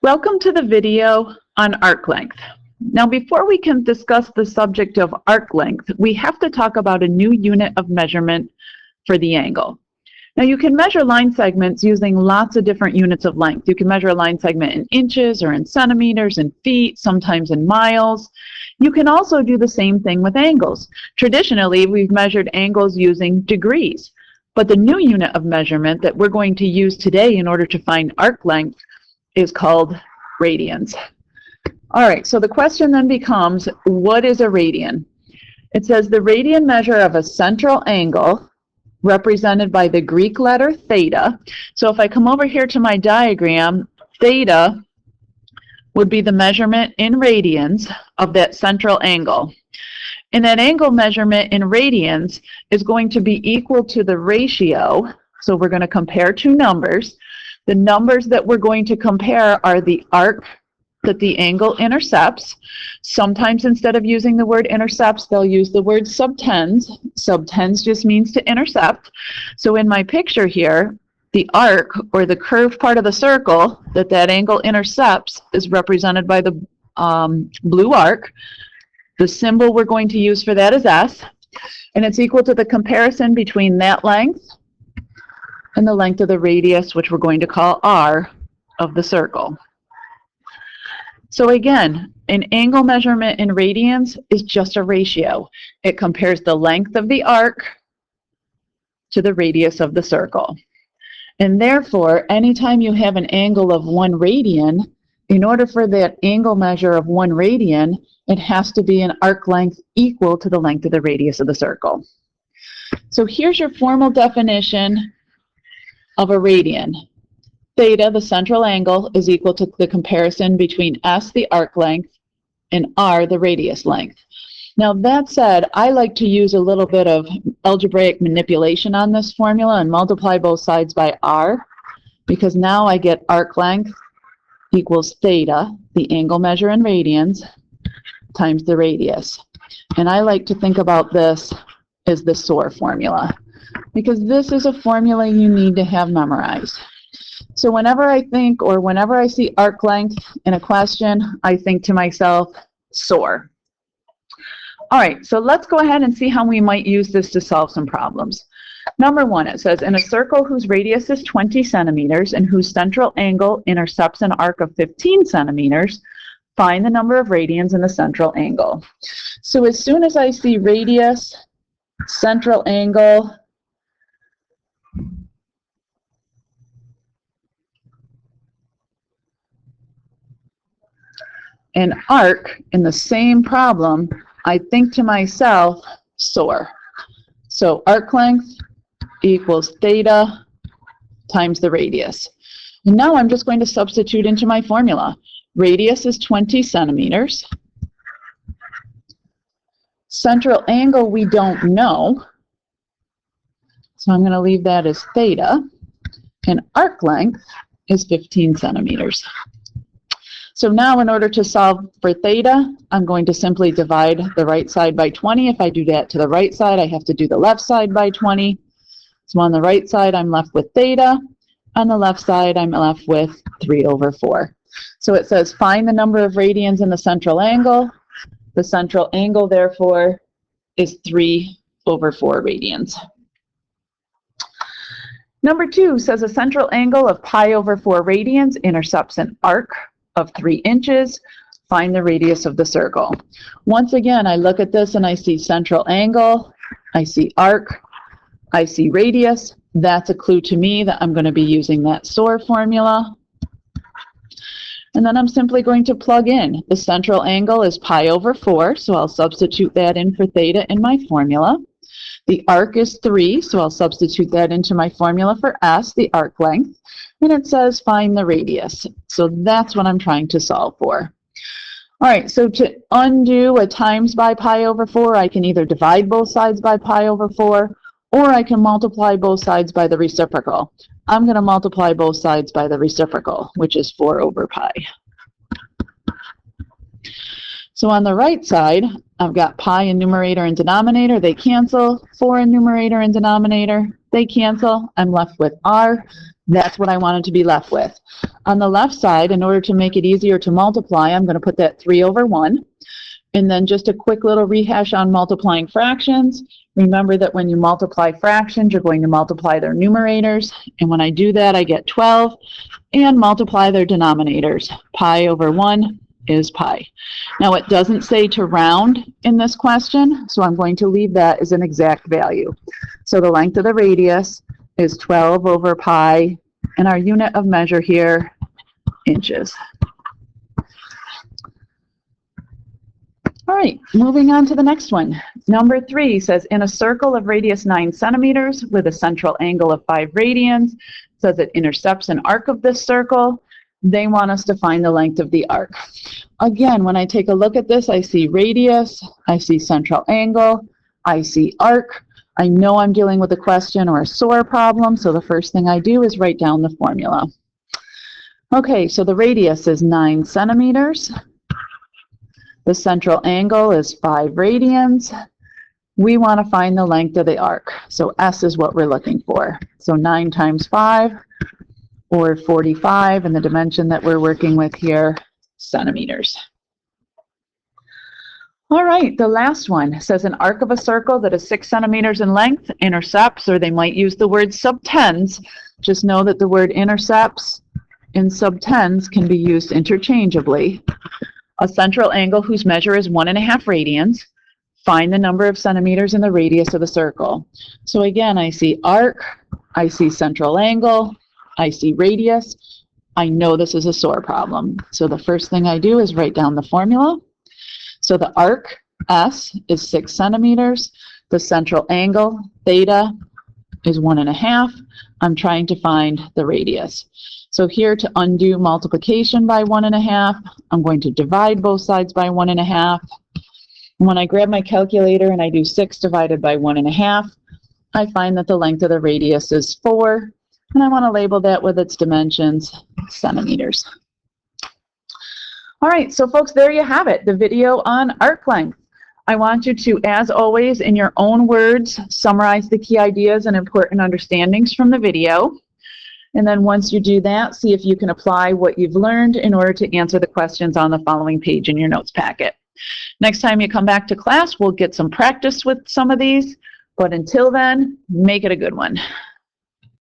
Welcome to the video on arc length. Now, before we can discuss the subject of arc length, we have to talk about a new unit of measurement for the angle. Now, you can measure line segments using lots of different units of length. You can measure a line segment in inches or in centimeters, in feet, sometimes in miles. You can also do the same thing with angles. Traditionally, we've measured angles using degrees, but the new unit of measurement that we're going to use today in order to find arc length is called radians. All right, so the question then becomes, what is a radian? It says the radian measure of a central angle represented by the Greek letter theta. So if I come over here to my diagram, theta would be the measurement in radians of that central angle. And that angle measurement in radians is going to be equal to the ratio. So we're going to compare two numbers. The numbers that we're going to compare are the arc that the angle intercepts. Sometimes instead of using the word intercepts, they'll use the word subtends. Subtends just means to intercept. So in my picture here, the arc, or the curved part of the circle that angle intercepts, is represented by the blue arc. The symbol we're going to use for that is S, and it's equal to the comparison between that length and the length of the radius, which we're going to call R, of the circle. So again, an angle measurement in radians is just a ratio. It compares the length of the arc to the radius of the circle. And therefore, anytime you have an angle of 1 radian, in order for that angle measure of 1 radian, it has to be an arc length equal to the length of the radius of the circle. So here's your formal definition of a radian. Theta, the central angle, is equal to the comparison between S, the arc length, and R, the radius length. Now that said, I like to use a little bit of algebraic manipulation on this formula and multiply both sides by R, because now I get arc length equals theta, the angle measure in radians, times the radius. And I like to think about this as the SOAR formula, because this is a formula you need to have memorized. So whenever I think, or whenever I see arc length in a question, I think to myself, SOAR. All right, so let's go ahead and see how we might use this to solve some problems. Number one, it says, in a circle whose radius is 20 centimeters and whose central angle intercepts an arc of 15 centimeters, find the number of radians in the central angle. So as soon as I see radius, central angle, and arc in the same problem, I think to myself, SOAR. So arc length equals theta times the radius. And now I'm just going to substitute into my formula. Radius is 20 centimeters. Central angle we don't know, so I'm going to leave that as theta. And arc length is 15 centimeters. So now in order to solve for theta, I'm going to simply divide the right side by 20. If I do that to the right side, I have to do the left side by 20. So on the right side, I'm left with theta. On the left side, I'm left with 3 over 4. So it says find the number of radians in the central angle. The central angle, therefore, is 3 over 4 radians. Number 2 says a central angle of pi over 4 radians intercepts an arc of 3 inches. Find the radius of the circle. Once again, I look at this and I see central angle, I see arc, I see radius. That's a clue to me that I'm going to be using that SOAR formula. And then I'm simply going to plug in. The central angle is pi over 4, so I'll substitute that in for theta in my formula. The arc is 3, so I'll substitute that into my formula for S, the arc length. And it says find the radius. So that's what I'm trying to solve for. All right, so to undo a times by pi over 4, I can either divide both sides by pi over 4, or I can multiply both sides by the reciprocal. I'm going to multiply both sides by the reciprocal, which is 4 over pi. So on the right side, I've got pi in numerator and denominator. They cancel. 4 in numerator and denominator. They cancel. I'm left with r. That's what I wanted to be left with. On the left side, in order to make it easier to multiply, I'm going to put that 3 over 1. And then just a quick little rehash on multiplying fractions. Remember that when you multiply fractions, you're going to multiply their numerators. And when I do that, I get 12 and multiply their denominators. Pi over 1 is pi. Now, it doesn't say to round in this question, so I'm going to leave that as an exact value. So the length of the radius is 12 over pi, and our unit of measure here, inches. All right, moving on to the next one. Number 3 says, in a circle of radius 9 centimeters with a central angle of 5 radians, says it intercepts an arc of this circle. They want us to find the length of the arc. Again, when I take a look at this, I see radius, I see central angle, I see arc. I know I'm dealing with a question or a SOAR problem, so the first thing I do is write down the formula. Okay, so the radius is 9 centimeters. The central angle is 5 radians. We want to find the length of the arc. So S is what we're looking for. So 9 times 5, or 45, and the dimension that we're working with here, centimeters. All right, the last one says an arc of a circle that is 6 centimeters in length intercepts, or they might use the word subtends. Just know that the word intercepts and subtends can be used interchangeably. A central angle whose measure is 1.5 radians. Find the number of centimeters in the radius of the circle. So again, I see arc, I see central angle, I see radius. I know this is a SOAR problem. So the first thing I do is write down the formula. So the arc, S, is 6 centimeters. The central angle, theta, is 1.5. I'm trying to find the radius. So here, to undo multiplication by 1.5, I'm going to divide both sides by 1.5. When I grab my calculator and I do 6 divided by 1.5, I find that the length of the radius is 4. And I want to label that with its dimensions, centimeters. All right, so folks, there you have it, the video on arc length. I want you to, as always, in your own words, summarize the key ideas and important understandings from the video. And then once you do that, see if you can apply what you've learned in order to answer the questions on the following page in your notes packet. Next time you come back to class, we'll get some practice with some of these. But until then, make it a good one.